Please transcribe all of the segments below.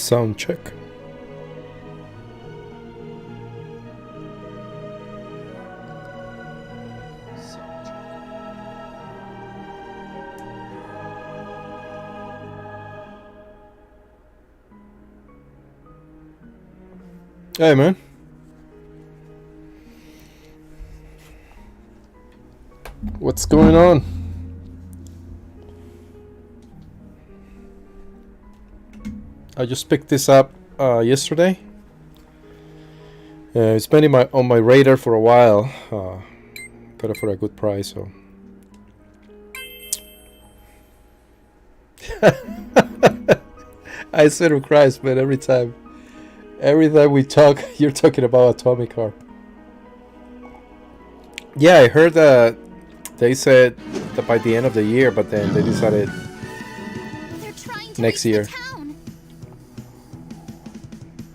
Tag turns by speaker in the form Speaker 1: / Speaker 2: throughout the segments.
Speaker 1: Sound check. Hey, man. What's going on? I just picked this up yesterday. It's been on my radar for a while. Got it for a good price, so. I said to Christ, man, every time we talk, you're talking about Atomic Heart. Yeah, I heard that they said that by the end of the year, but then they decided next year.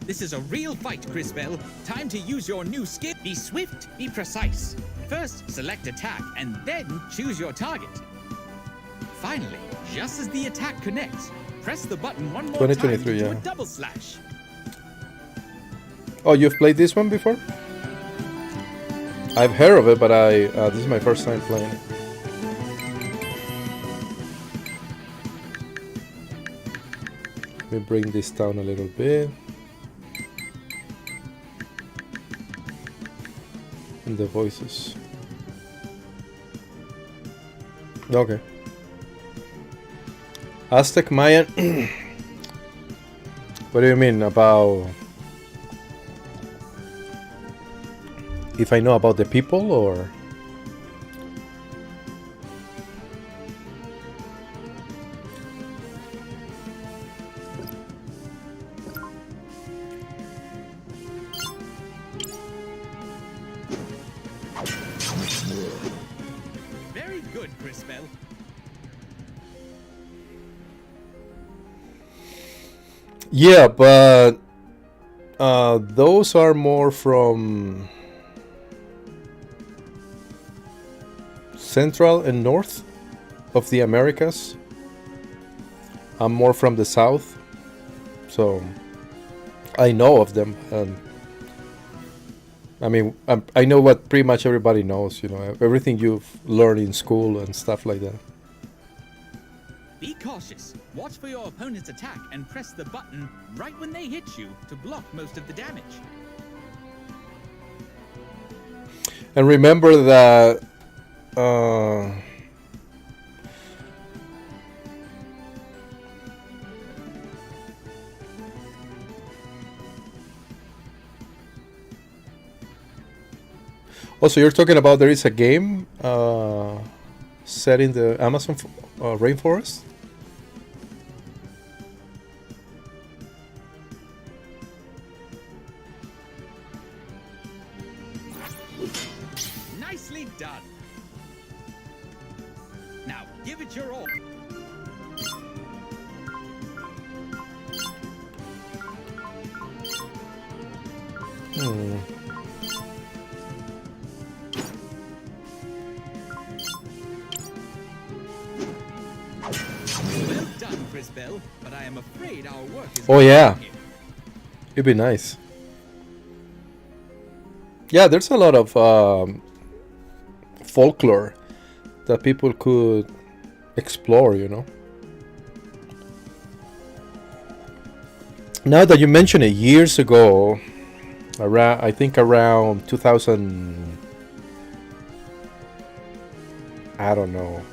Speaker 2: This is a real fight, Cris Tales. Time to use your new skill. Be swift, be precise. First, select attack, and then choose your target. Finally, just as the attack connects, press the button one more time to do a double slash.
Speaker 1: Oh, you've played this one before? I've heard of it, but this is my first time playing it. Let me bring this down a little bit. And the voices. Okay. Aztec Mayan. What do you mean about? If I know about the people, or?
Speaker 2: Very good, Cris Tales.
Speaker 1: Yeah, but those are more from Central and North of the Americas. I'm more from the South, so I know of them. I mean, I know what pretty much everybody knows, you know, everything you've learned in school and stuff like that.
Speaker 2: Be cautious. Watch for your opponent's attack and press the button right when they hit you to block most of the damage.
Speaker 1: And remember that also, you're talking about there is a game set in the Amazon rainforest?
Speaker 2: Nicely done. Now, give it your all. Well done, Cris Tales, but I am afraid our work is
Speaker 1: Oh yeah, it'd be nice. Yeah, there's a lot of folklore that people could explore, you know. Now that you mention it, years ago, I think around 2000, I don't know,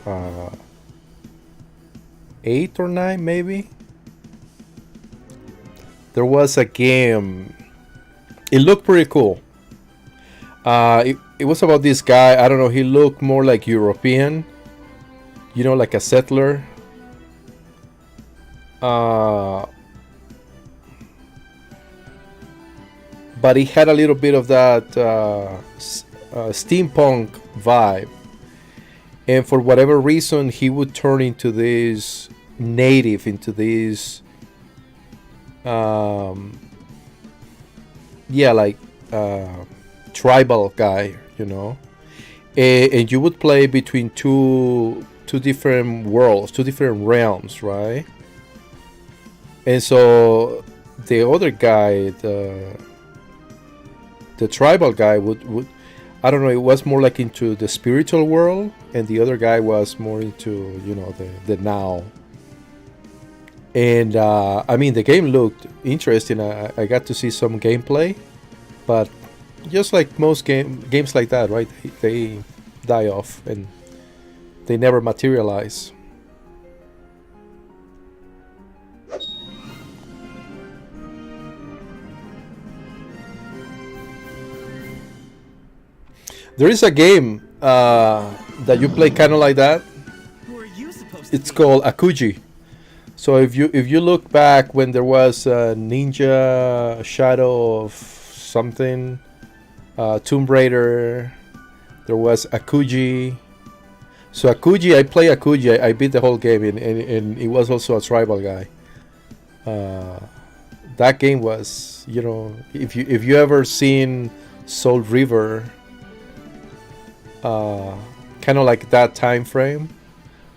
Speaker 1: 8 or 9 maybe, there was a game. It looked pretty cool. It was about this guy. I don't know, he looked more like European, you know, like a settler. But he had a little bit of that steampunk vibe. And for whatever reason, he would turn into this native, into this, yeah, like tribal guy, you know. And you would play between two different worlds, two different realms, right? And so the other guy, the tribal guy would I don't know, it was more like into the spiritual world, and the other guy was more into, you know, the now. And I mean, the game looked interesting. I got to see some gameplay, but just like most games like that, right? They die off and they never materialize. There is a game that you play kind of like that.
Speaker 3: Who are you supposed to
Speaker 1: It's
Speaker 3: be?
Speaker 1: called Akuji. So if you look back when there was Ninja Shadow of something, Tomb Raider, there was Akuji. So Akuji, I play Akuji. I beat the whole game, and it was also a tribal guy. That game was, you know, if you ever seen Soul River, kind of like that time frame.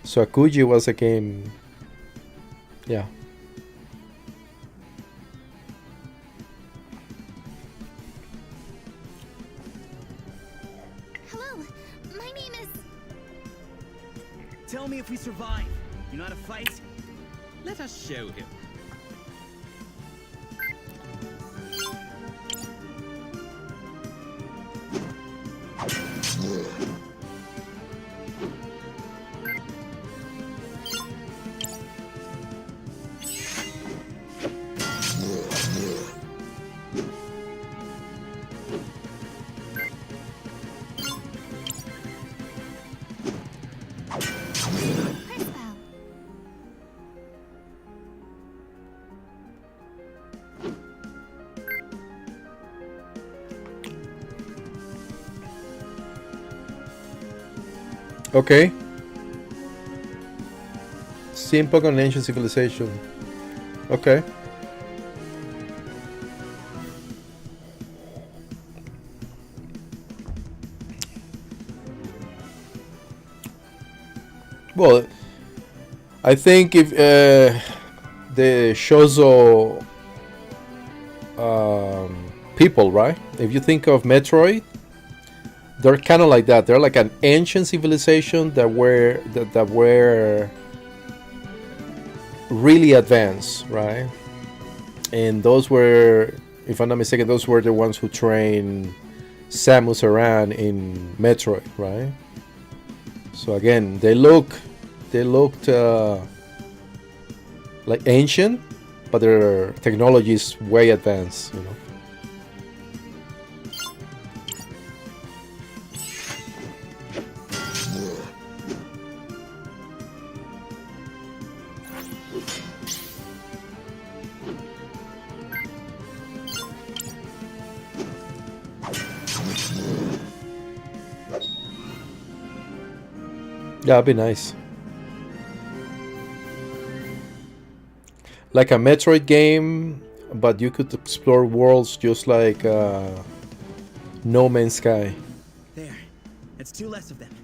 Speaker 1: So Akuji was a game. Yeah.
Speaker 4: Hello, my name is...
Speaker 3: Tell me if we survive. You know how to fight?
Speaker 2: Let us show him.
Speaker 4: Criswell.
Speaker 1: Okay. Steampunk and ancient civilization. Okay. Well, I think if the Shozo people, right? If you think of Metroid, they're kind of like that. They're like an ancient civilization that were really advanced, right? And those were, if I'm not mistaken, those were the ones who trained Samus Aran in Metroid, right? So again, they looked like ancient, but their technology is way advanced, you know. Yeah, it'd be nice. Like a Metroid game, but you could explore worlds just like No Man's Sky.
Speaker 3: There. It's two less of them.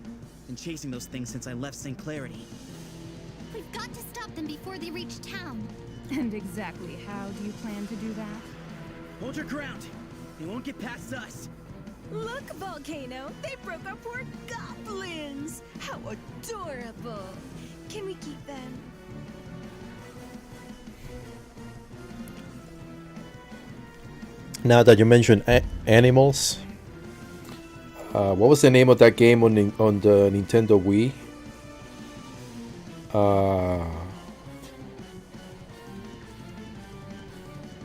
Speaker 3: Been chasing those things since I left St. Clarity.
Speaker 4: We've got to stop them before they reach town.
Speaker 5: And exactly how do you plan to do that?
Speaker 3: Hold your ground. They won't get past us.
Speaker 6: Look, Volcano! They broke our poor goblins! How adorable! Can we keep them?
Speaker 1: Now that you mentioned animals, what was the name of that game on the Nintendo Wii?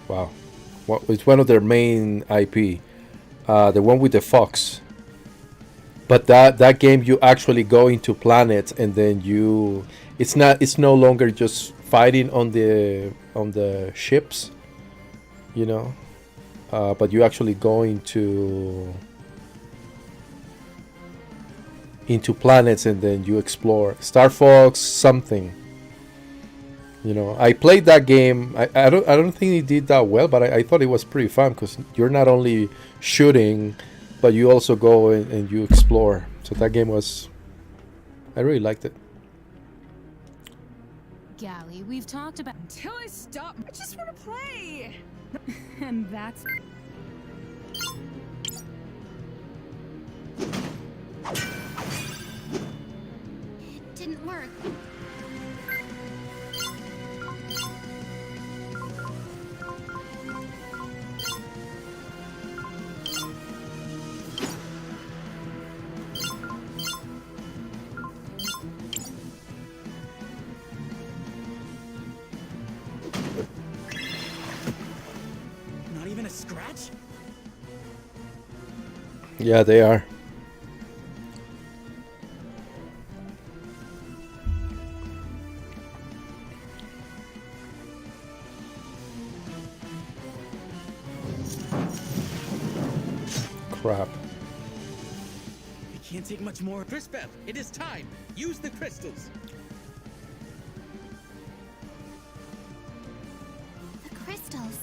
Speaker 1: Wow, it's one of their main IP. The one with the fox. But that game, you actually go into planets, and then it's no longer just fighting on the ships, you know. But you actually go into planets, and then you explore. Star Fox something. You know, I played that game. I don't think it did that well, but I thought it was pretty fun because you're not only shooting, but you also go and you explore. So that game was, I really liked it.
Speaker 5: Gally, we've talked about.
Speaker 6: Until I stop, I just want to play.
Speaker 5: And that's.
Speaker 4: It didn't work.
Speaker 3: Not even a scratch?
Speaker 1: Yeah, they are. Crap.
Speaker 3: I can't take much more.
Speaker 2: Crisbell, it is time. Use the crystals.
Speaker 4: The crystals.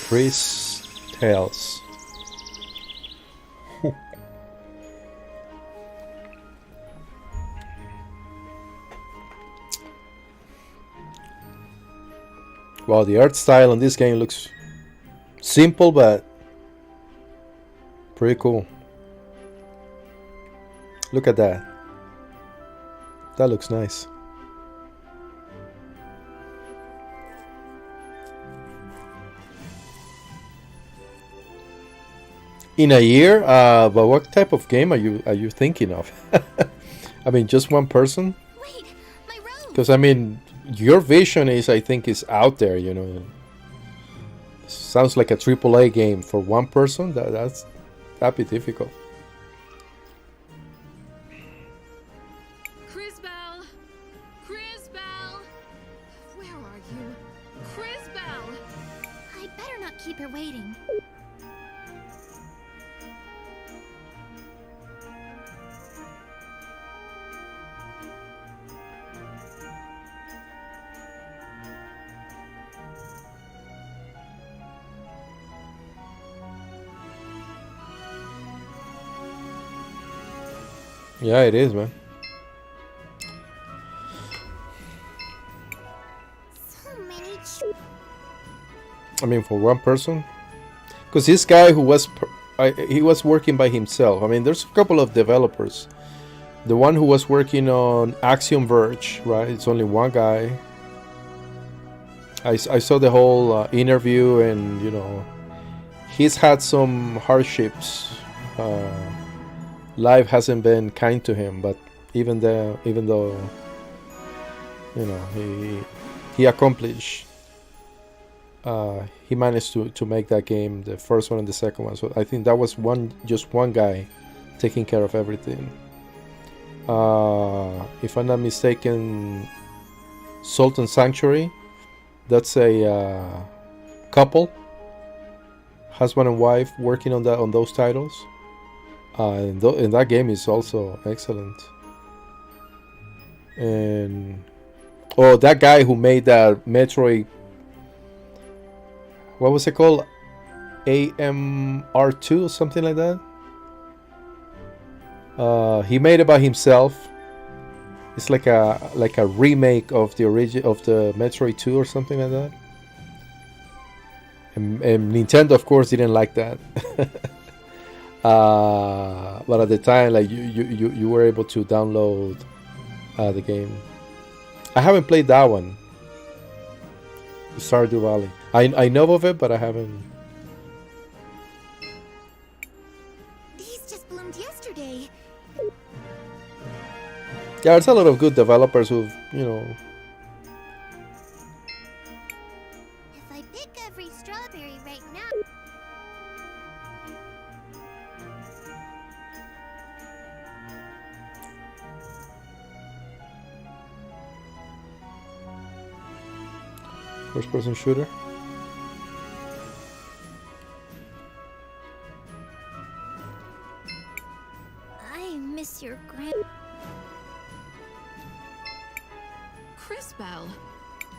Speaker 1: Cris Tales. Wow, the art style on this game looks simple but pretty cool. Look at that. That looks nice. In a year, but what type of game are you thinking of? I mean, just one person?
Speaker 4: Wait, my robe.
Speaker 1: Because I mean, your vision is, I think, is out there. You know, sounds like a AAA game for one person. That'd be difficult.
Speaker 6: Crisbell! Crisbell! Where are you? Crisbell!
Speaker 4: I better not keep her waiting.
Speaker 1: Yeah, it is, man.
Speaker 4: So many.
Speaker 1: I mean, for one person, because this guy who was he was working by himself. I mean, there's a couple of developers. The one who was working on Axiom Verge, right? It's only one guy. I saw the whole interview, and you know, he's had some hardships. Life hasn't been kind to him, but even though you know he accomplished, he managed to make that game, the first one and the second one. So I think that was just one guy taking care of everything. If I'm not mistaken, Salt and Sanctuary, that's a couple, husband and wife, working on those titles. And that game is also excellent. And that guy who made that Metroid, what was it called? AMR2 or something like that. He made it by himself. It's like a remake of the Metroid 2 or something like that. And Nintendo, of course, didn't like that. But at the time, like you were able to download the game. I haven't played that one, Stardew Valley. I know of it, but I haven't.
Speaker 4: These just bloomed yesterday.
Speaker 1: Yeah, there's a lot of good developers who've, you know.
Speaker 4: If I pick every strawberry right now.
Speaker 1: First-person shooter.
Speaker 4: I miss your
Speaker 7: Crisbell,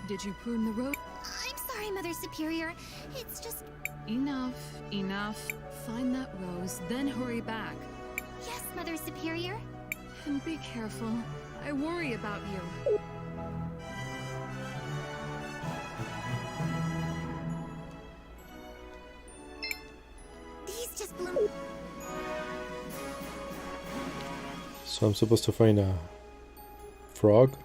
Speaker 7: did you prune the rose?
Speaker 4: I'm sorry, Mother Superior. It's just...
Speaker 7: Enough, enough. Find that rose, then hurry back.
Speaker 4: Yes, Mother Superior.
Speaker 7: And be careful. I worry about you.
Speaker 4: These just blew...
Speaker 1: So I'm supposed to find a frog?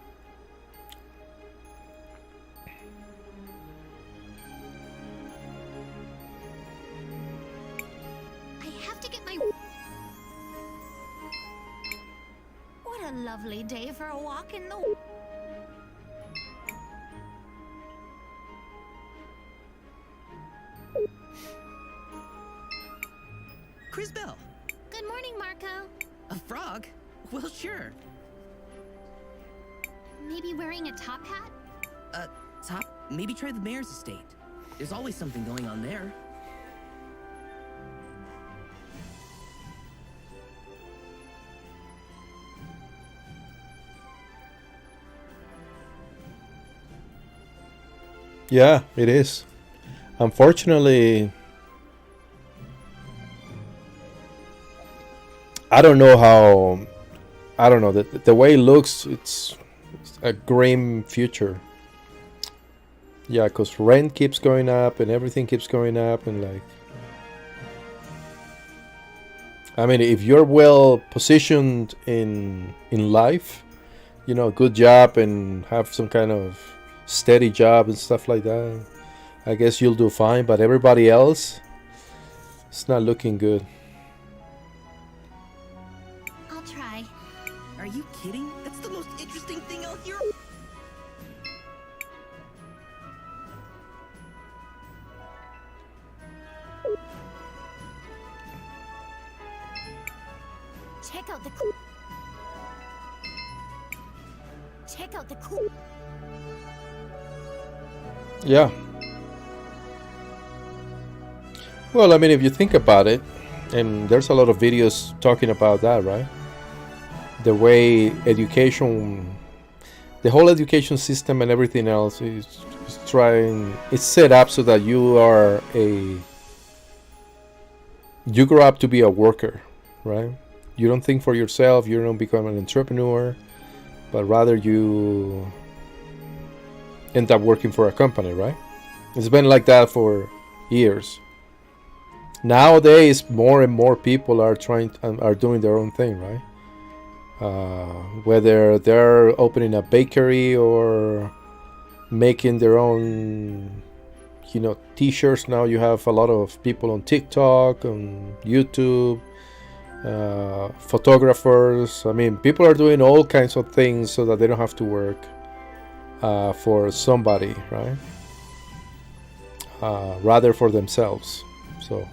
Speaker 4: I have to get my... What a lovely day for a walk in the...
Speaker 3: Crisbell,
Speaker 4: Good morning, Marco.
Speaker 3: a frog? Well, sure.
Speaker 4: Maybe wearing a top hat?
Speaker 3: Top, maybe try the mayor's estate. There's always something going on there.
Speaker 1: Yeah, it is. Unfortunately, I don't know how. I don't know the way it looks. It's a grim future. Yeah, because rent keeps going up and everything keeps going up, and like, I mean, if you're well positioned in life, you know, good job and have some kind of steady job and stuff like that, I guess you'll do fine. But everybody else, it's not looking good.
Speaker 4: I'll try.
Speaker 3: Are you kidding? That's the most interesting thing I'll hear.
Speaker 4: Check out the... Check out the...
Speaker 1: Yeah. Well, I mean, if you think about it, and there's a lot of videos talking about that, right? The way education, the whole education system and everything else is trying, it's set up so that you grow up to be a worker, right? You don't think for yourself, you don't become an entrepreneur, but rather you end up working for a company, right? It's been like that for years. Nowadays, more and more people are doing their own thing, right? Whether they're opening a bakery or making their own, you know, t-shirts. Now you have a lot of people on TikTok, on YouTube, photographers. I mean, people are doing all kinds of things so that they don't have to work for somebody, right? Rather for themselves. So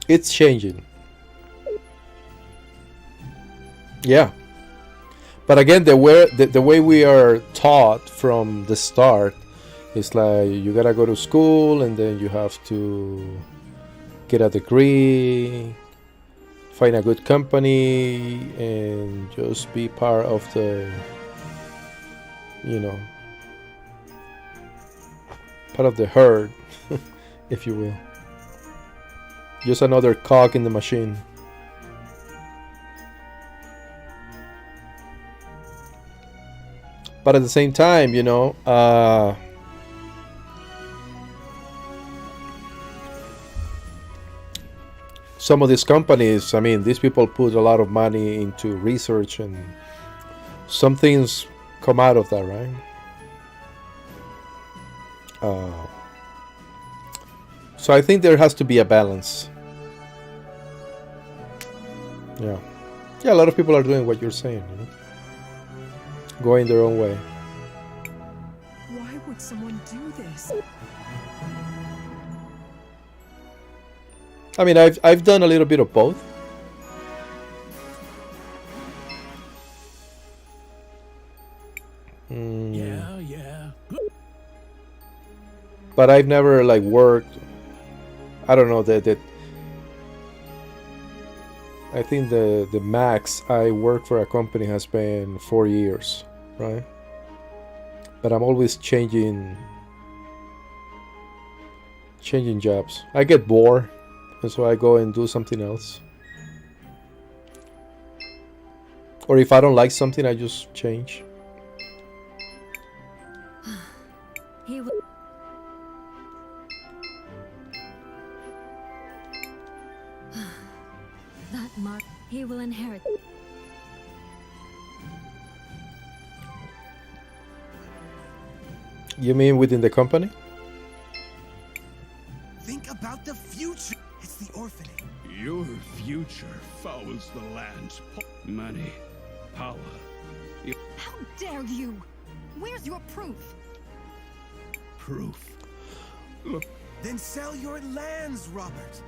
Speaker 1: it's changing. Yeah. But again, the way we are taught from the start is like you gotta go to school and then you have to get a degree, find a good company, and just be part of the, you know, part of the herd, if you will. Just another cog in the machine. But at the same time, you know, some of these companies, I mean, these people put a lot of money into research, and some things come out of that, right? So I think there has to be a balance. Yeah. Yeah, a lot of people are doing what you're saying, you know? Going their own way.
Speaker 7: Why would someone do this?
Speaker 1: I mean, I've done a little bit of both.
Speaker 3: Yeah.
Speaker 1: But I've never like worked. I don't know that. I think the max I work for a company has been 4 years, right? But I'm always changing jobs. I get bored, and so I go and do something else. Or if I don't like something, I just change.
Speaker 6: He will. That mark. He will inherit.
Speaker 1: You mean within the company?
Speaker 8: Think about the future. It's the orphanage.
Speaker 9: Your future fouls the land's money, power.
Speaker 6: How dare you? Where's your proof?
Speaker 9: Proof. Look,
Speaker 8: Then sell your lands, Robert.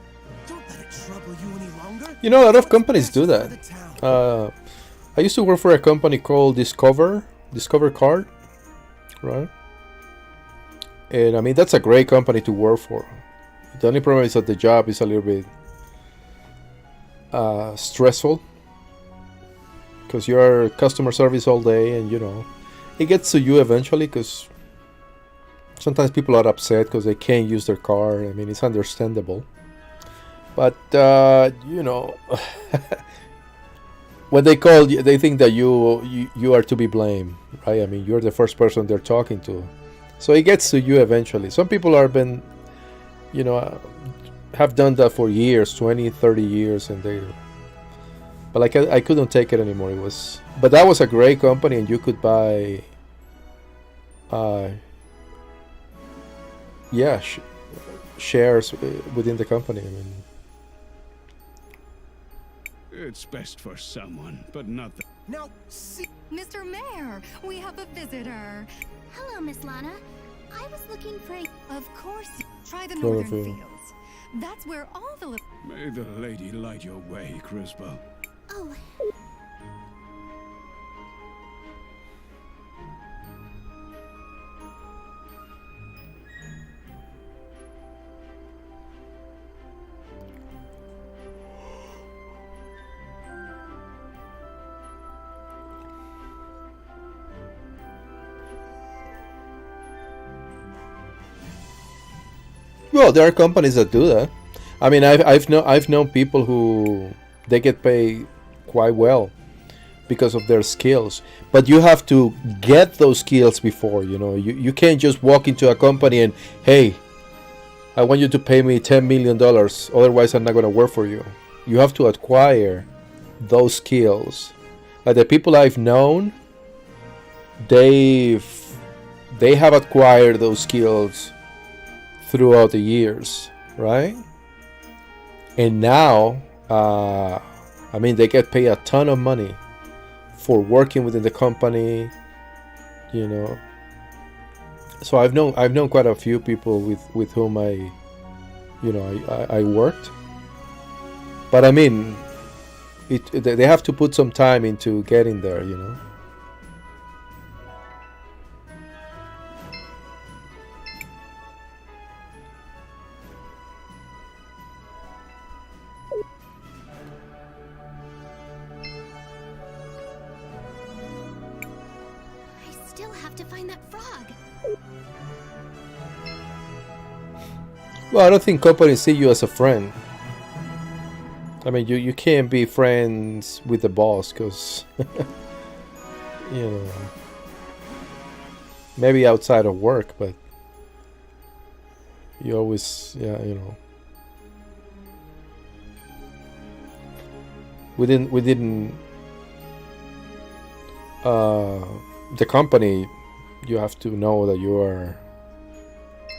Speaker 8: Don't let it trouble you any longer.
Speaker 1: You know, a lot of
Speaker 8: What's
Speaker 1: companies
Speaker 8: best
Speaker 1: do
Speaker 8: for
Speaker 1: that.
Speaker 8: the town?
Speaker 1: I used to work for a company called Discover Card, right? And I mean, that's a great company to work for. The only problem is that the job is a little bit stressful, because you're customer service all day, and you know, it gets to you eventually, because sometimes people are upset because they can't use their car. I mean, it's understandable. But, you know, when they call, they think that you are to be blamed, right? I mean, you're the first person they're talking to. So it gets to you eventually. Some people have been, you know, have done that for years, 20, 30 years, and they... But like, I couldn't take it anymore. It was... But that was a great company, and you could buy... yeah, shares within the company. I mean...
Speaker 9: it's best for someone, but not the...
Speaker 8: Now, see.
Speaker 6: Mr. Mayor, we have a visitor.
Speaker 4: Hello, Miss Lana. I was looking for a...
Speaker 6: Of course, try the
Speaker 1: Chlorophyll.
Speaker 6: northern fields. That's where all the
Speaker 9: May the lady light your way, Crispo.
Speaker 4: Oh,
Speaker 1: Well, there are companies that do that. I mean, I've known people who they get paid quite well because of their skills. But you have to get those skills before, you know. You can't just walk into a company and, hey, I want you to pay me $10 million, otherwise I'm not going to work for you. You have to acquire those skills. Like the people I've known, they have acquired those skills throughout the years, right? And now, I mean, they get paid a ton of money for working within the company, you know. So I've known quite a few people with whom I worked. But I mean, they have to put some time into getting there, you know.
Speaker 4: I still have to find that frog.
Speaker 1: Well, I don't think companies see you as a friend. I mean, you can't be friends with the boss, because, you know, maybe outside of work, but you always, yeah, you know, within the company, you have to know that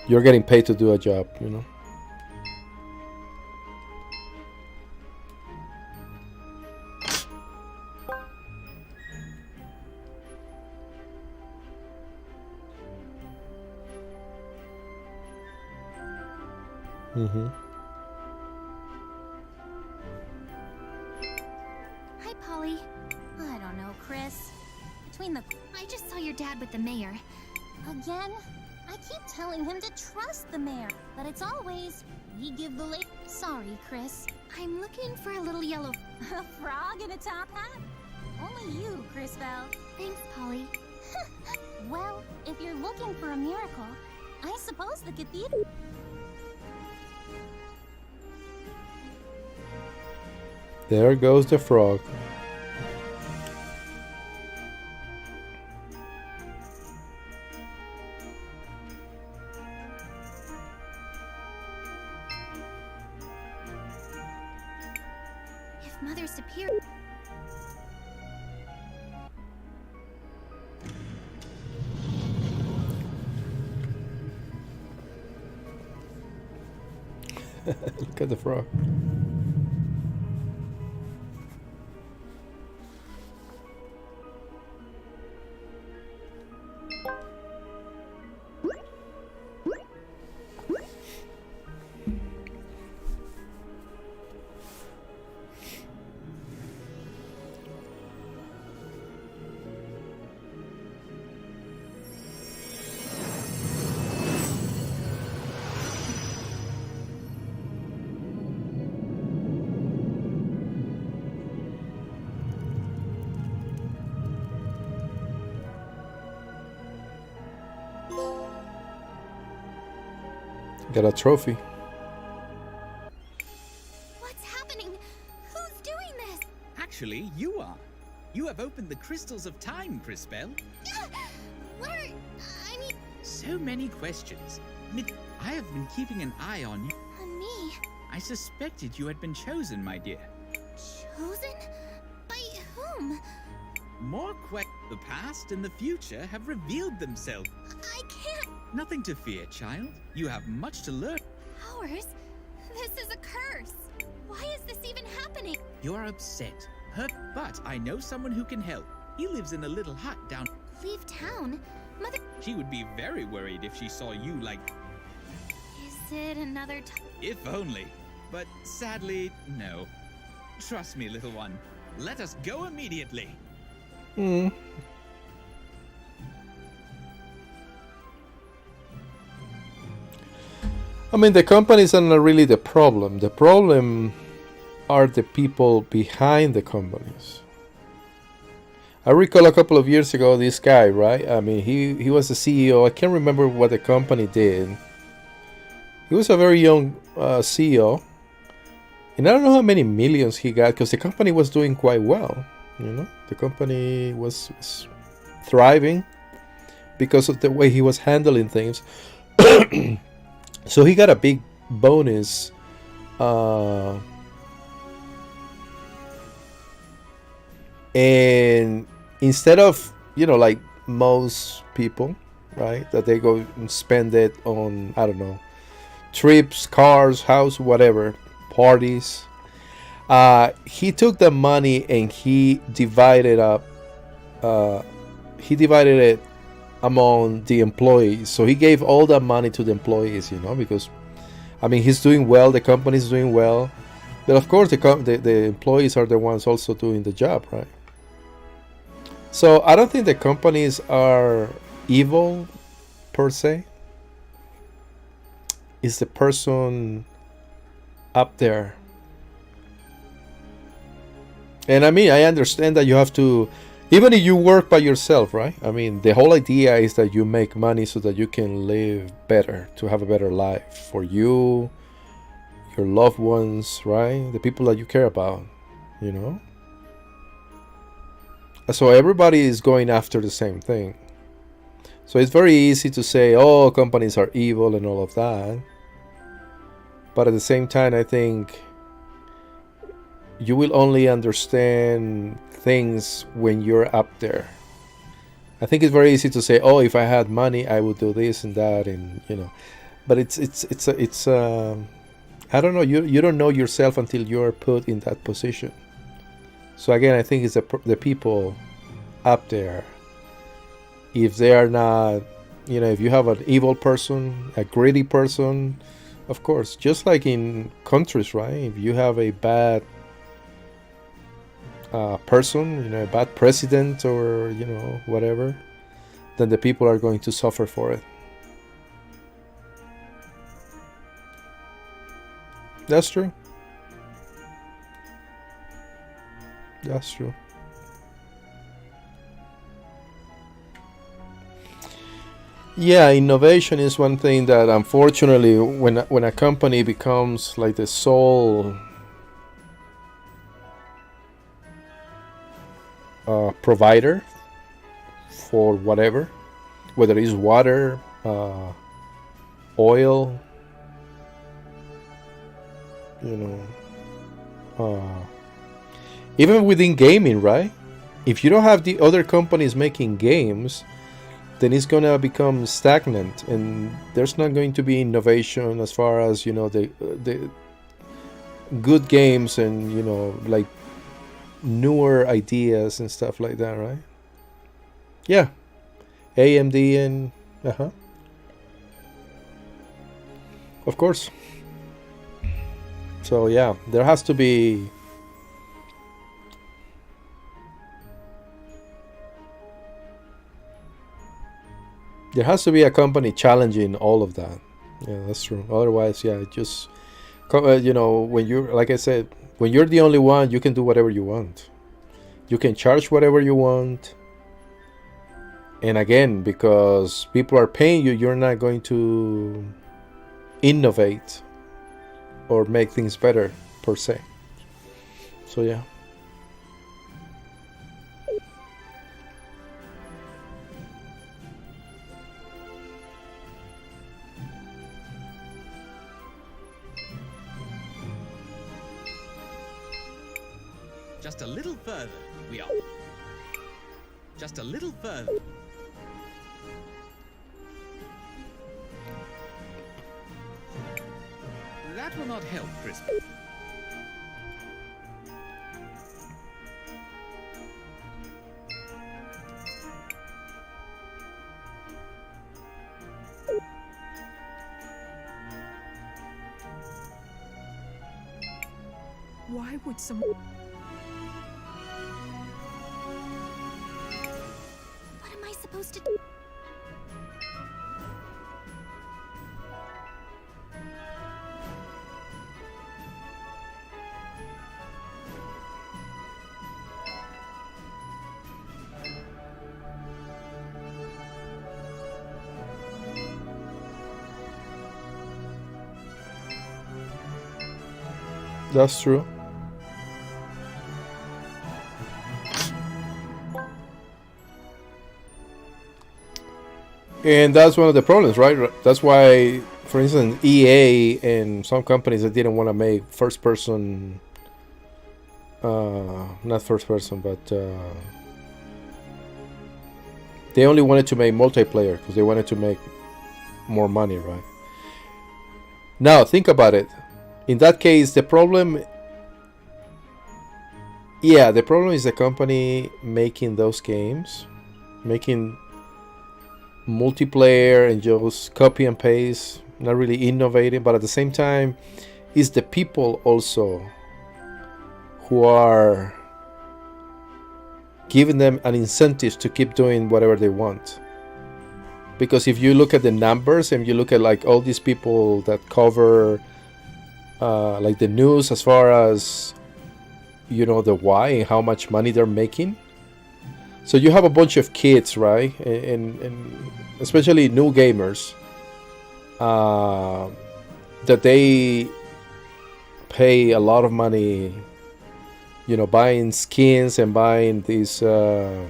Speaker 1: you're getting paid to do a job, you know. Mm-hmm.
Speaker 4: Hi, Polly. I don't know, Chris. Between the... I just saw your dad with the mayor. Again? I keep telling him to trust the mayor, but it's always, we give the late. Sorry, Cris. I'm looking for a little yellow. A frog in a top hat? Only you, Crisbel. Thanks, Polly. Well, if you're looking for a miracle, I suppose the cathedral.
Speaker 1: There goes the frog.
Speaker 4: If Mother Superior.
Speaker 1: Look at the frog. Got a trophy.
Speaker 4: What's happening? Who's doing this?
Speaker 2: Actually, you are. You have opened the crystals of time, Crisbel.
Speaker 4: What are... I mean...
Speaker 2: So many questions. I have been keeping an eye on you.
Speaker 4: On me?
Speaker 2: I suspected you had been chosen, my dear.
Speaker 4: Chosen? By whom?
Speaker 2: More questions. The past and the future have revealed themselves.
Speaker 4: I can't...
Speaker 2: Nothing to fear, child. You have much to learn.
Speaker 4: Powers? This is a curse. Why is this even happening?
Speaker 2: You are upset, hurt, but I know someone who can help. He lives in a little hut down.
Speaker 4: Leave town? Mother...
Speaker 2: She would be very worried if she saw you like...
Speaker 4: Is it another time?
Speaker 2: If only. But sadly, no. Trust me, little one. Let us go immediately.
Speaker 1: Hmm. I mean, the companies are not really the problem. The problem are the people behind the companies. I recall a couple of years ago, this guy, right? I mean, he was the CEO. I can't remember what the company did. He was a very young CEO. And I don't know how many millions he got because the company was doing quite well. You know, the company was thriving because of the way he was handling things. So he got a big bonus. And instead of, you know, like most people, right, that they go and spend it on, I don't know, trips, cars, house, whatever, parties. He took the money and he divided up. He divided it among the employees. So he gave all that money to the employees, you know, because, I mean, he's doing well. The company's doing well, but of course, the employees are the ones also doing the job, right? So I don't think the companies are evil per se. It's the person up there. And I mean, I understand that you have to, even if you work by yourself, right? I mean, the whole idea is that you make money so that you can live better, to have a better life for you, your loved ones, right? The people that you care about, you know? So everybody is going after the same thing. So it's very easy to say, oh, companies are evil and all of that. But at the same time, I think you will only understand things when you're up there. I think it's very easy to say, oh, if I had money, I would do this and that, and you know. But it's I don't know. You don't know yourself until you're put in that position. So again, I think it's the people up there. If they are not, you know, if you have an evil person, a greedy person, of course, just like in countries, right? If you have a bad person, you know, a bad president or, you know, whatever, then the people are going to suffer for it. That's true. That's true. Yeah, innovation is one thing that unfortunately, when a company becomes like the sole provider for whatever, whether it's water, oil, you know, even within gaming, right? If you don't have the other companies making games, then it's gonna become stagnant, and there's not going to be innovation as far as, you know, the good games and, you know, like newer ideas and stuff like that, right? Yeah, AMD and of course. So yeah, there has to be a company challenging all of that. Yeah, that's true. Otherwise, yeah, just you know, when you're, like I said, when you're the only one, you can do whatever you want. You can charge whatever you want. And again, because people are paying you, you're not going to innovate or make things better per se. So yeah.
Speaker 2: Just a little further. We are. Just a little further. That will not help, Cris.
Speaker 6: Why would someone...
Speaker 4: What am I supposed to do?
Speaker 1: That's true. And that's one of the problems, right? That's why, for instance, EA and some companies that didn't want to make first person, not first person, but they only wanted to make multiplayer because they wanted to make more money, right? Now, think about it. In that case, the problem is the company making those games, making multiplayer and just copy and paste, not really innovating, but at the same time, it's the people also who are giving them an incentive to keep doing whatever they want. Because if you look at the numbers and you look at like all these people that cover like the news as far as, you know, the why and how much money they're making. So you have a bunch of kids, right? And especially new gamers that they pay a lot of money, you know, buying skins and buying these you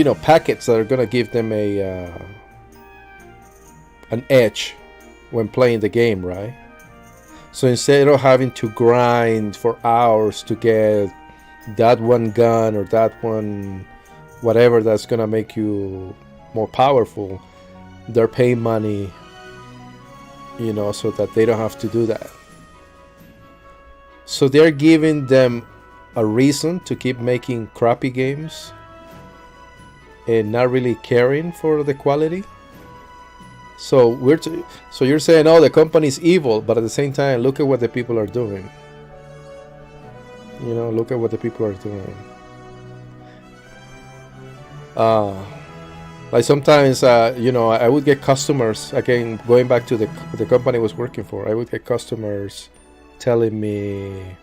Speaker 1: know, packets that are gonna give them a an edge when playing the game, right? So instead of having to grind for hours to get that one gun or that one whatever that's gonna make you more powerful, they're paying money, you know, so that they don't have to do that. So they're giving them a reason to keep making crappy games and not really caring for the quality. So so you're saying, oh, the company's evil, but at the same time, look at what the people are doing. You know, look at what the people are doing. Like sometimes, you know, I would get customers, again, going back to the company I was working for, I would get customers telling me,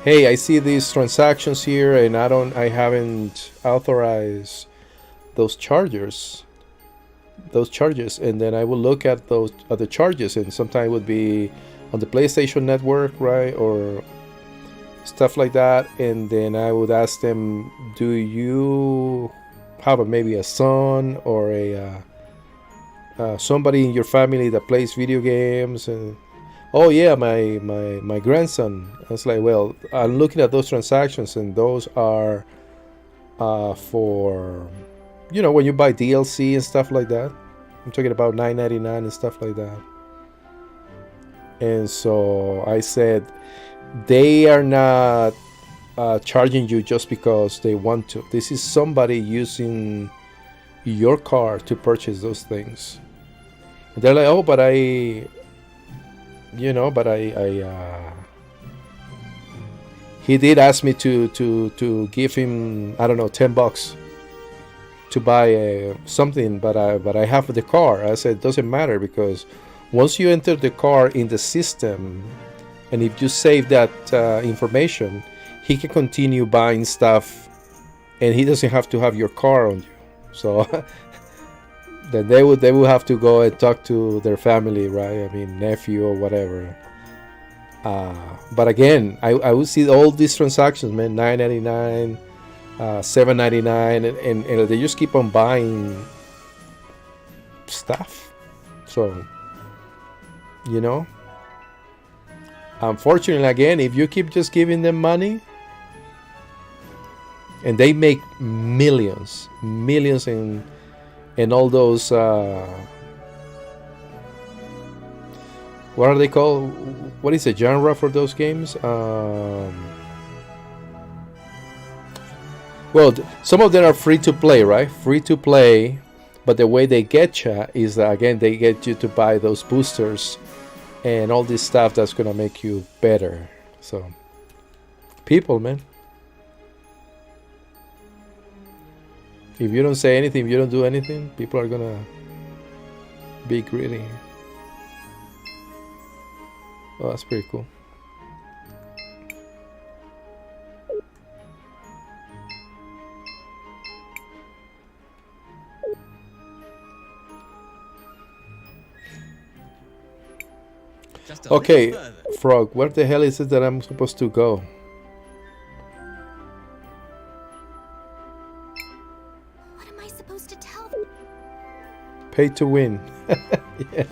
Speaker 1: hey, I see these transactions here and I haven't authorized those charges. And then I will look at those at the charges, and sometimes it would be on the PlayStation Network, right, or stuff like that. And then I would ask them, do you have maybe a son or a somebody in your family that plays video games? And oh yeah, my grandson. I was like, well, I'm looking at those transactions, and those are for, you know, when you buy DLC and stuff like that. I'm talking about $9.99 and stuff like that. And so I said, they are not charging you just because they want to. This is somebody using your car to purchase those things. And they're like, oh, but he did ask me to give him, I don't know, $10 to buy something, but I have the car. I said, it doesn't matter, because once you enter the car in the system, and if you save that information, he can continue buying stuff, and he doesn't have to have your car on you. So then they would have to go and talk to their family, right? I mean, nephew or whatever. But again, I would see all these transactions, man, $9.99, $7.99, and they just keep on buying stuff. So, you know, unfortunately, again, if you keep just giving them money, and they make millions in all those what are they called? What is the genre for those games? Well, some of them are free to play, right? Free to play, but the way they get you is that, again, they get you to buy those boosters and all this stuff that's gonna make you better. So, people, man. If you don't say anything, if you don't do anything, people are gonna be greedy. Oh, that's pretty cool. Okay, Frog, where the hell is it that I'm supposed to go?
Speaker 4: What am I supposed to tell them?
Speaker 1: Pay to win. Yeah.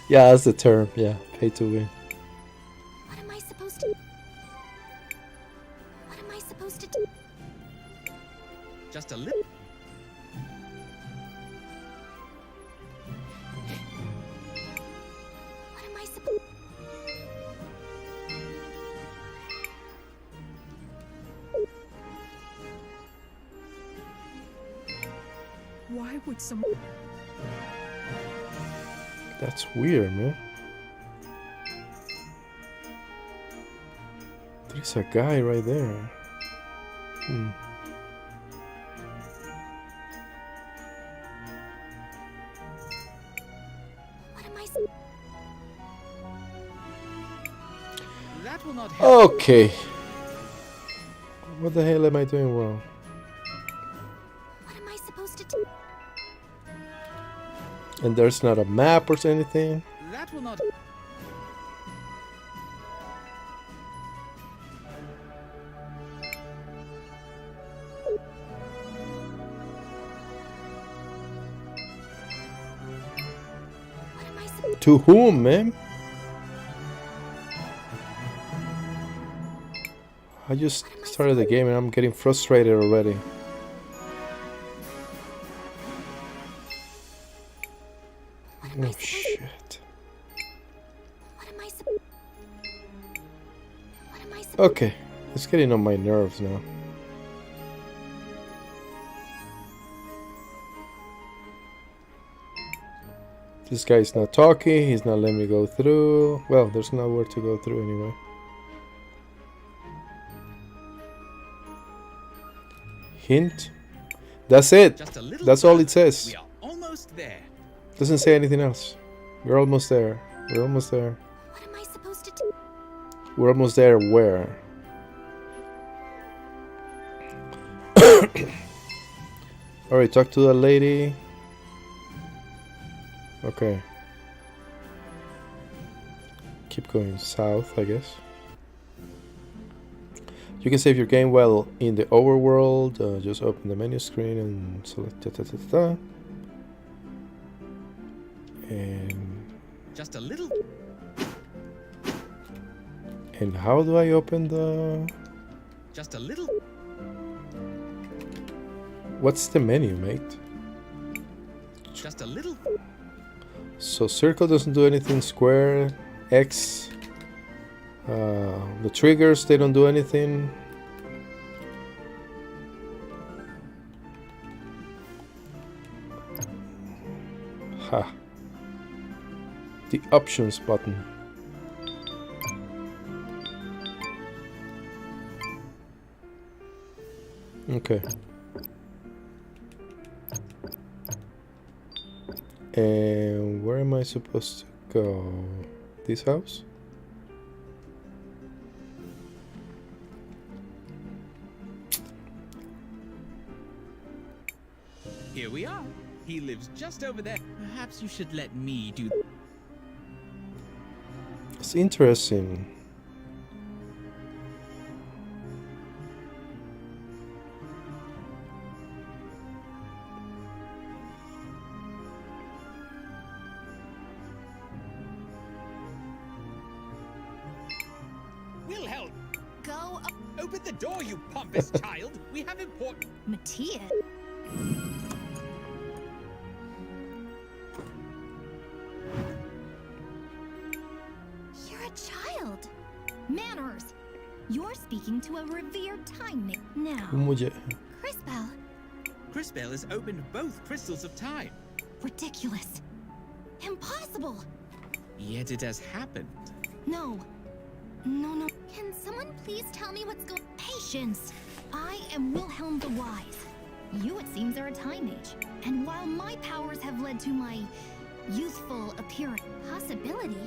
Speaker 1: Yeah, that's the term. Yeah, pay to win.
Speaker 4: What am I supposed to... What am I supposed to do?
Speaker 2: Just a little.
Speaker 4: What am I supposed...
Speaker 6: Why would someone...
Speaker 1: That's weird, man. There's a guy right there.
Speaker 4: What am I supposed...
Speaker 2: That will not help.
Speaker 1: Okay. What the hell am I doing wrong?
Speaker 4: What am I supposed to do?
Speaker 1: And there's not a map or anything.
Speaker 2: That will not.
Speaker 4: What am I supposed...
Speaker 1: To whom, man? I just started the game and I'm getting frustrated already. Oh shit.
Speaker 4: What am I supposed... What am I supposed...
Speaker 1: Okay, it's getting on my nerves now. This guy's not talking, he's not letting me go through. Well, there's nowhere to go through anyway. Hint. That's it.
Speaker 2: Just a little
Speaker 1: That's all
Speaker 2: further.
Speaker 1: it says.
Speaker 2: We are almost there.
Speaker 1: Doesn't say anything else. We're almost there. We're almost there.
Speaker 4: What am I supposed to do?
Speaker 1: We're almost there. Where? Alright, talk to the lady. Okay. Keep going south, I guess. You can save your game while in the overworld. Just open the menu screen and select and
Speaker 2: Just a little.
Speaker 1: and how do I open the...
Speaker 2: Just a little.
Speaker 1: What's the menu, mate?
Speaker 2: Just a little.
Speaker 1: So circle doesn't do anything. Square, X. The triggers, they don't do anything. Ha. The options button. Okay. And where am I supposed to go? This house?
Speaker 2: Here we are. He lives just over there. Perhaps you should let me do.
Speaker 1: It's interesting.
Speaker 2: Wilhelm,
Speaker 4: Go up.
Speaker 2: open the door, you pompous child. We have important.
Speaker 4: Matthias. You're a child. Manners. You're speaking to a revered time mate. Now, Crisbell.
Speaker 2: Crisbell has opened both crystals of time.
Speaker 4: Ridiculous. Impossible.
Speaker 2: Yet it has happened.
Speaker 4: No. No. Can someone please tell me what's going? Patience. I am Wilhelm the Wise. You, it seems, are a time age. And while my powers have led to my youthful appearance, possibility,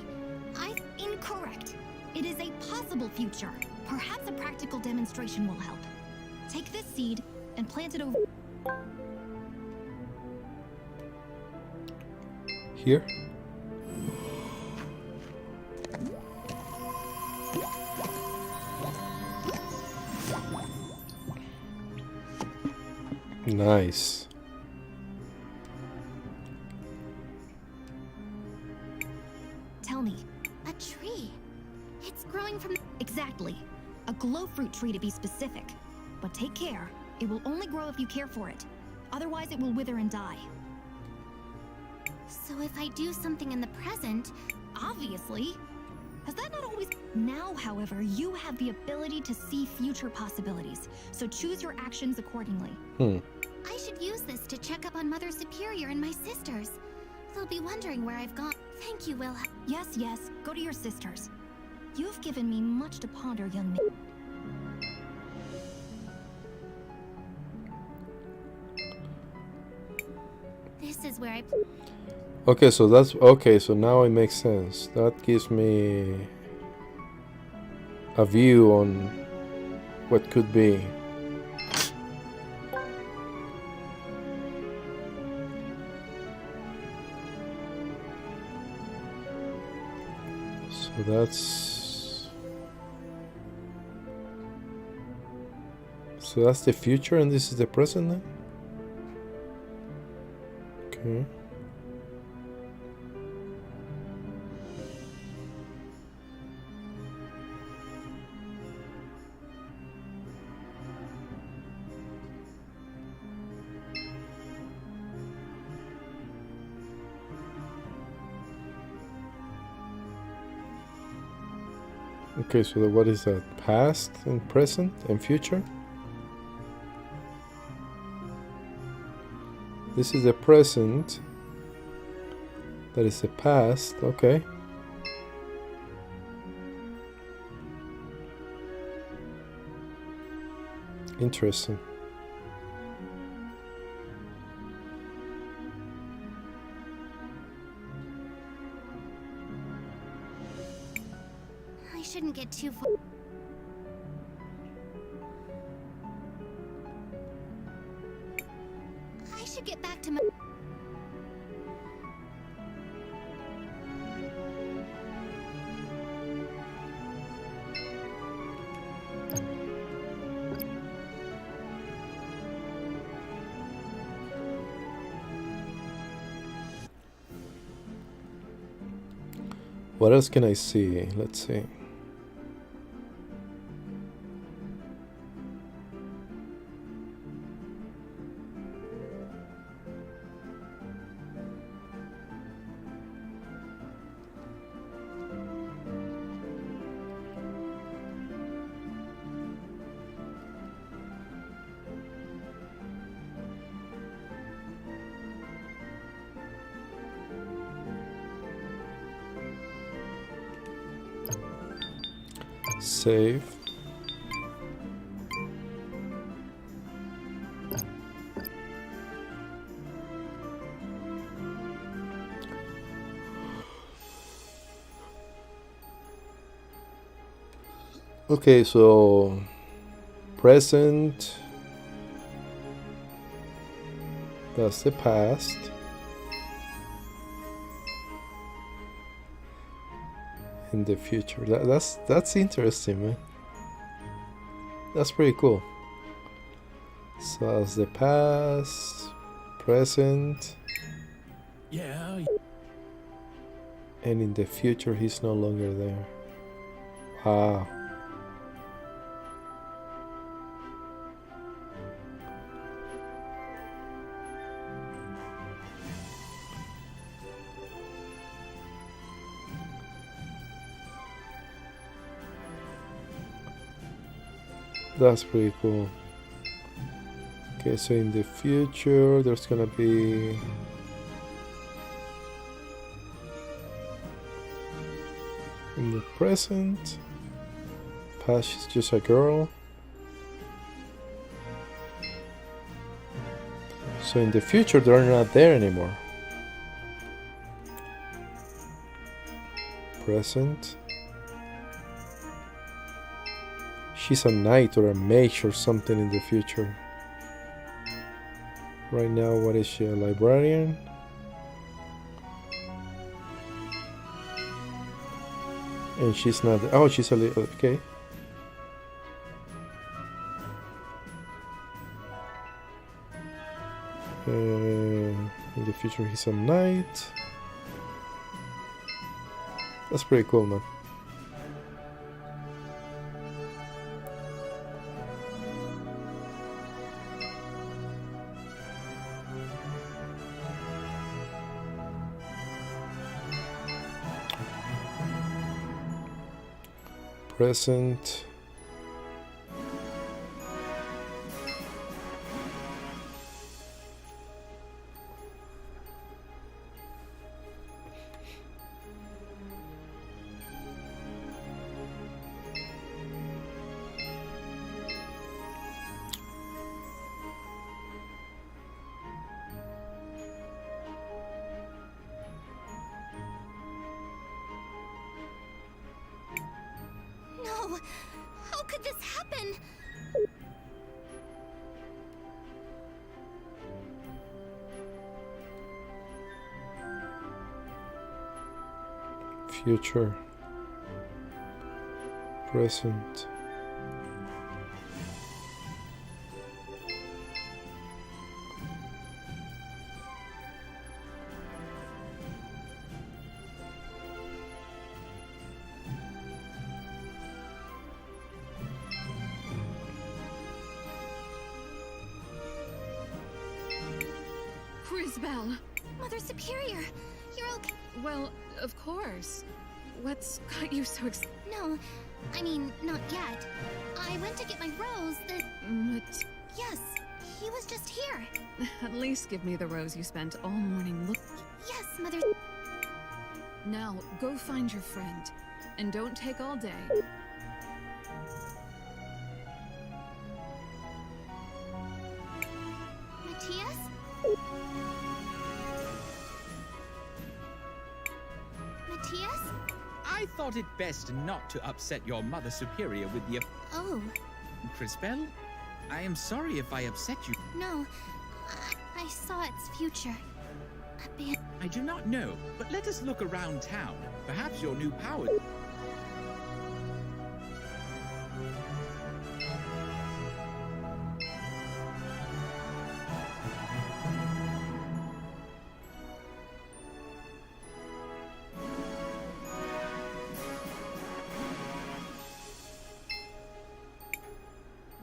Speaker 4: incorrect. It is a possible future. Perhaps a practical demonstration will help. Take this seed and plant it over.
Speaker 1: Here? Nice.
Speaker 4: Tell me. A tree. It's growing from... Exactly. A glow fruit tree to be specific. But take care. It will only grow if you care for it. Otherwise it will wither and die. So if I do something in the present... Obviously. Has that not always... Now, however, you have the ability to see future possibilities. So choose your actions accordingly. I should use this to check up on Mother Superior and my sisters. They'll be wondering where I've gone. Thank you, Wilhelm. Yes. Go to your sisters. You've given me much to ponder, young man. This is where I...
Speaker 1: Okay, so that's... Okay, so now it makes sense. That gives me a view on what could be. So that's... So that's the future and this is the present then? Okay. Okay, so what is that? Past and present and future? This is the present. That is the past. Okay. Interesting.
Speaker 4: shouldn't get too far. I should get back to my...
Speaker 1: What else can I see? Let's see. Save. Okay, so present, that's the past. In the future. That's interesting, man. That's pretty cool. So that's the past, present,
Speaker 8: Yeah.
Speaker 1: and in the future he's no longer there. Wow. That's pretty cool. Okay, so in the future there's gonna be in the present, past is just a girl. So in the future they're not there anymore. Present. She's a knight or a mage or something in the future. Right now, what is she? A librarian? And she's not. Oh, she's a little. Okay. In the future, he's a knight. That's pretty cool, man. Present.
Speaker 4: No! How could this happen?
Speaker 1: Future. Present.
Speaker 7: Crisbel!
Speaker 4: Mother Superior, you're okay.
Speaker 7: Well, of course. What's got you so
Speaker 4: No, I mean, not yet. I went to get my rose,
Speaker 7: But
Speaker 4: Yes, he was just here.
Speaker 7: at least give me the rose you spent all morning look.
Speaker 4: Yes, Mother...
Speaker 7: Now, go find your friend. And don't take all day.
Speaker 4: Matthias? Matthias?
Speaker 2: I thought it best not to upset your Mother Superior with the...
Speaker 4: Oh,
Speaker 2: Crisbel, I am sorry if I upset you.
Speaker 4: no. I saw its future.
Speaker 2: I do not know, but let us look around town. Perhaps your new power...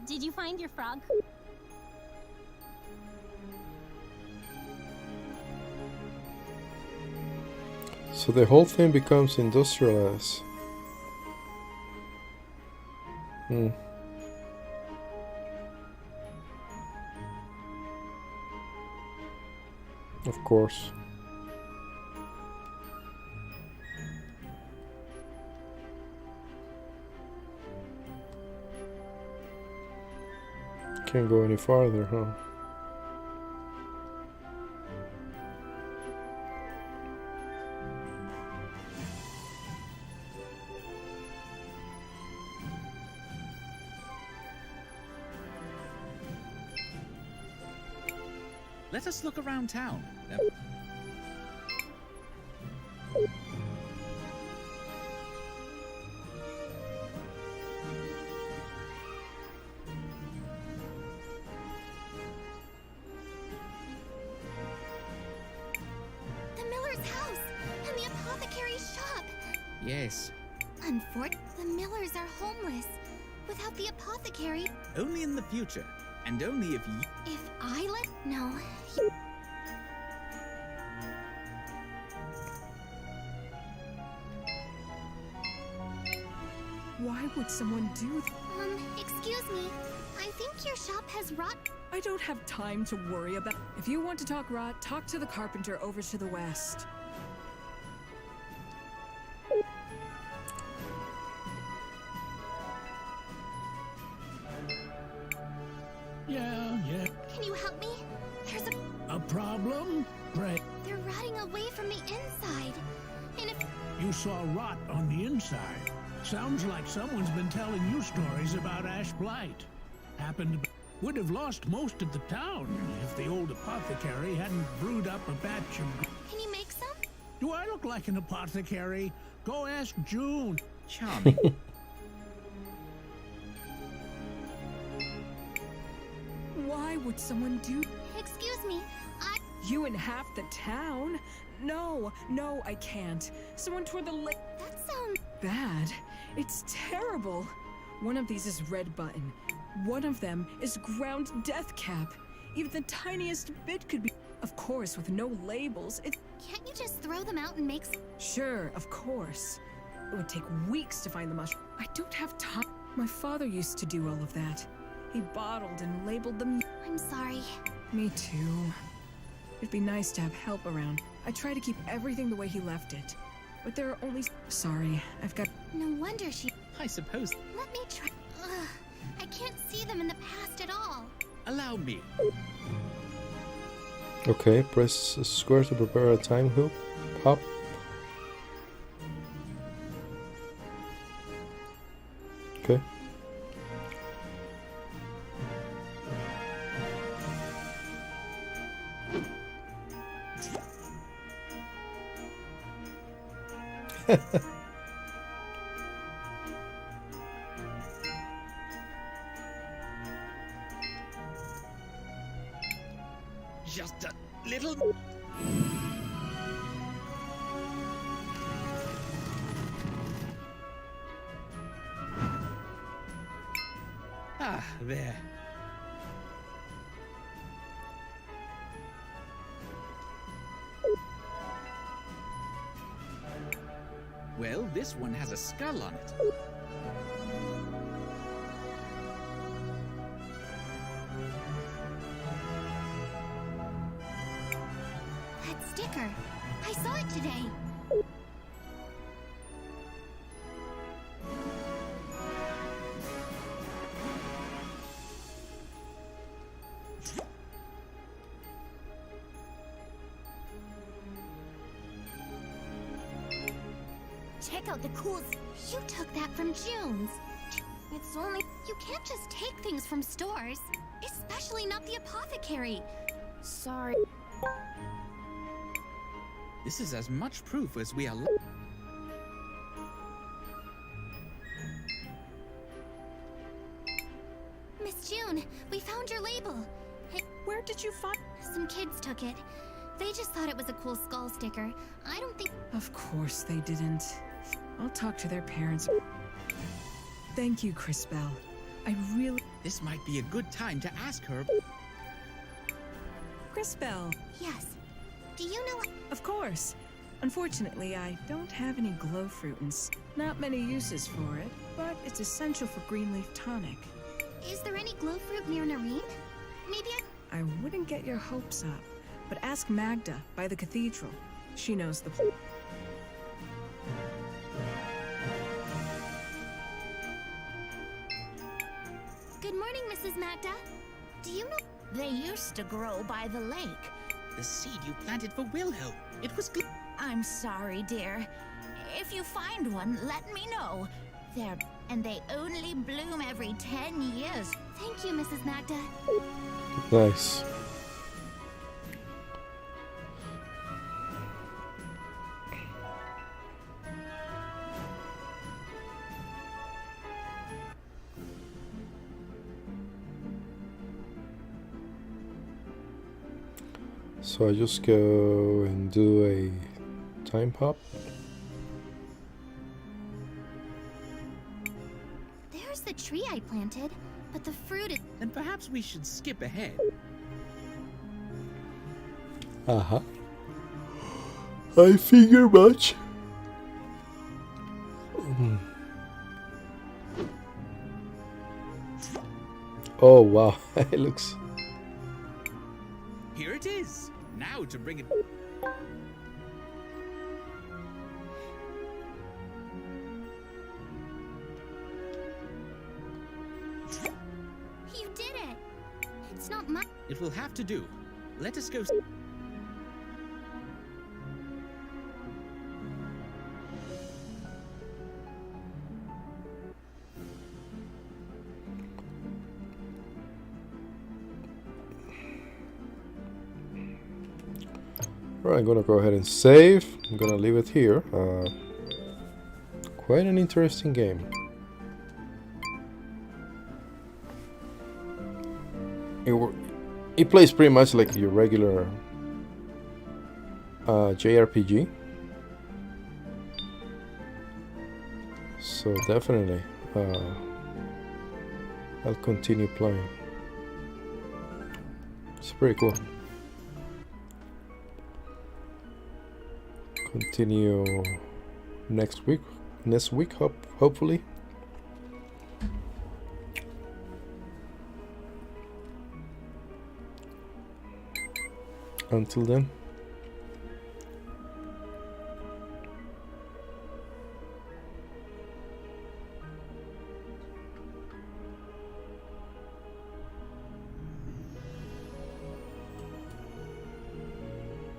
Speaker 4: Did you find your frog?
Speaker 1: So the whole thing becomes industrialized. Hmm. Of course. Can't go any farther, huh?
Speaker 2: Let us look around town.
Speaker 4: The miller's house and the apothecary's shop.
Speaker 2: Yes,
Speaker 4: The millers are homeless. Without the apothecary,
Speaker 2: only in the future, and only if you...
Speaker 4: if I let... No.
Speaker 6: Why would someone do that?
Speaker 4: Excuse me. I think your shop has rot...
Speaker 6: I don't have time to worry about. If you want to talk rot, talk to the carpenter over to the west.
Speaker 9: Yeah.
Speaker 4: Can you help me? There's
Speaker 9: A problem? Pray.
Speaker 4: They're rotting away from the inside. And if...
Speaker 9: You saw rot on the inside. Sounds like someone's been telling you stories about Ash Blight. Would have lost most of the town if the old apothecary hadn't brewed up a batch of...
Speaker 4: Can you make some?
Speaker 9: Do I look like an apothecary? Go ask June.
Speaker 2: Charming.
Speaker 6: Why would someone do?
Speaker 4: Excuse me.
Speaker 6: You and half the town? No, I can't. Someone tore the lake.
Speaker 4: That sounds...
Speaker 6: Bad. It's terrible. One of these is red button. One of them is ground death cap. Even the tiniest bit could be... Of course, with no labels, it...
Speaker 4: Can't you just throw them out and make...
Speaker 6: Sure, of course. It would take weeks to find the mushroom. I don't have time. My father used to do all of that. He bottled and labeled them.
Speaker 4: I'm sorry.
Speaker 6: Me too. It'd be nice to have help around. I try to keep everything the way he left it. But there are only... Sorry, I've got...
Speaker 4: No wonder she...
Speaker 2: I suppose...
Speaker 4: Let me try... Ugh. I can't see them in the past at all.
Speaker 2: Allow me.
Speaker 1: Okay, press square to prepare a time hoop. Pop. Okay.
Speaker 2: Just a little... Ah, there. Well, this one has a skull on it.
Speaker 4: That sticker. I saw it today. check out the cool... You took that from June's. It's only... You can't just take things from stores. Especially not the apothecary. Sorry.
Speaker 2: This is as much proof as we are.
Speaker 4: Miss June, we found your label.
Speaker 6: Where did you find...
Speaker 4: Some kids took it. They just thought it was a cool skull sticker. I don't think...
Speaker 6: Of course they didn't. I'll talk to their parents. Thank you, Cris Bell. I really...
Speaker 2: This might be a good time to ask her.
Speaker 6: Cris Bell.
Speaker 4: Yes. Do you know...
Speaker 6: Of course. Unfortunately, I don't have any glow fruit and not many uses for it, but it's essential for Greenleaf Tonic.
Speaker 4: Is there any glow fruit near Nareen? Maybe
Speaker 6: I wouldn't get your hopes up, but ask Magda by the cathedral. She knows the...
Speaker 4: Good morning, Mrs. Magda. Do you know...
Speaker 10: They used to grow by the lake.
Speaker 2: The seed you planted for Wilhelm. It was...
Speaker 10: I'm sorry, dear. If you find one, let me know. And they only bloom every 10 years.
Speaker 4: Thank you, Mrs. Magda.
Speaker 1: Nice. So I just go and do a time pop.
Speaker 4: There's the tree I planted, but the fruit is...
Speaker 2: Then perhaps we should skip ahead.
Speaker 1: Uh-huh. I figure much. Oh wow, it looks...
Speaker 2: Here it is. Now to bring it...
Speaker 4: You did it! It's not my...
Speaker 2: It will have to do. Let us go...
Speaker 1: Alright, I'm gonna go ahead and save. I'm gonna leave it here. Quite an interesting game. It plays pretty much like your regular JRPG. So definitely, I'll continue playing. It's pretty cool. Continue next week. Hopefully. Until then.